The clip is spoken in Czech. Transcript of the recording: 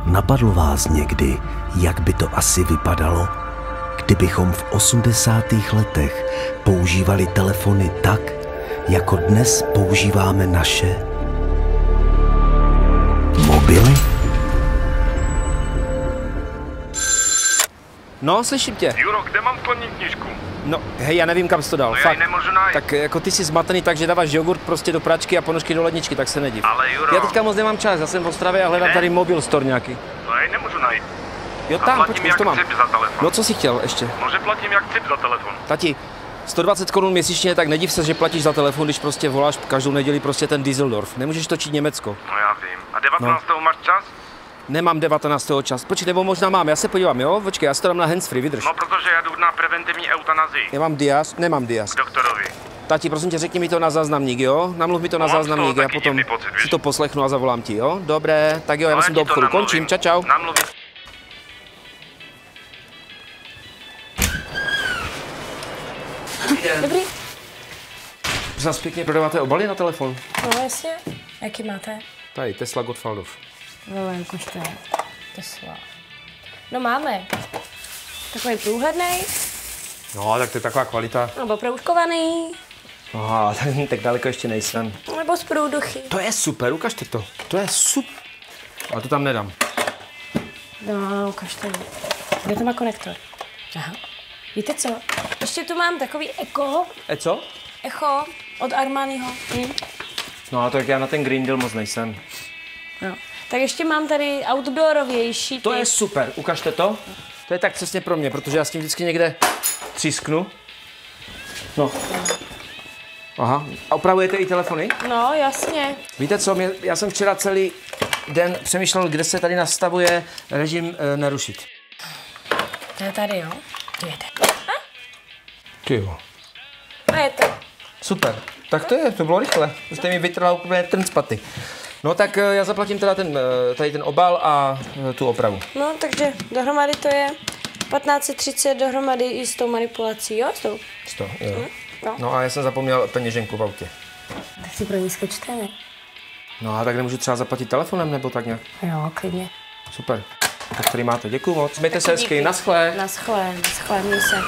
Napadlo vás někdy, jak by to asi vypadalo, kdybychom v 80. letech používali telefony tak, jako dnes používáme naše mobily? No, slyším tě. Juro, kde mám vkladní knížku? No, hej, já nevím, kam jsi to dal. No já Fakt. ji nemůžu najít. Tak jako ty jsi zmatený tak, že dáváš jogurt prostě do pračky a ponožky do ledničky, tak se nediv. Ale Juro. Já teďka moc nemám čas, já jsem v Ostravě a hledám Kde? tady mobil store nějaký. No já ji nemůžu najít. Jo, A tam, platím počkej, jak to mám. cip za telefon. No, co jsi chtěl ještě? Może platím jak cip za telefon. Tati, 120 Kč měsíčně, tak nediv se, že platíš za telefon, když prostě voláš každou neděli prostě ten Düsseldorf. Nemůžeš točit Německo. No já vím. A 19. máš čas? Nemám 19. čas. Počkej, nebo možná mám, já se podívám, jo? Počkej, já si to dám na handsfree, vydrž. No protože já jdu na preventivní eutanazii. Já mám diaz, nemám diaz. K doktorovi. Tati, prosím tě, řekni mi to na záznamník, jo? Namluv mi to na Mám z toho záznamník, já taky potom divný pocit, víš? si to poslechnu a zavolám ti, jo? Dobré, tak jo, já No, musím ti do to obchodu, namluvím. končím, čau, čau. Namluvím. Dobrý. Zas pěkně prodáváte obaly na telefon? No jasně. Jaký máte? Tady, Tesla Gottwaldov. Velmi koštěné. Tesla. No máme. Takový průhledný, No, tak to je taková kvalita. nebo proužkovaný, Aha, tak daleko ještě nejsem. nebo z průduchy. To je super, ukažte to. To je super. Ale to tam nedám. No, ukažte mi. Kde to má konektor? Aha. Víte co? Ještě tu mám takový Co? echo od Armaniho. No, tak já na ten Green Deal moc nejsem. No. Tak ještě mám tady outdoorovější. To typ. je super, ukažte to. To je tak přesně pro mě, protože já s tím vždycky někde třísknu. No. Aha, a opravujete i telefony? No, jasně. Víte co, já jsem včera celý den přemýšlel, kde se tady nastavuje režim nerušit. To je tady, jo? Tu jede. Ty jo. A je to. Super, tak to bylo rychle. Jste mi vytrhla úplně trn z paty. No tak já zaplatím teda tady ten obal a tu opravu. No, takže dohromady to je 1530 dohromady i s tou manipulací, jo? S tou. 100, jo. No. No a já jsem zapomněl peněženku v autě. Tak si pro ní skočte, ne? No a tak nemůžu třeba zaplatit telefonem nebo tak nějak? Jo, klidně. Super. Tak tady máte, děkuju moc. Mějte se hezky, naschle. Naschle, měj se.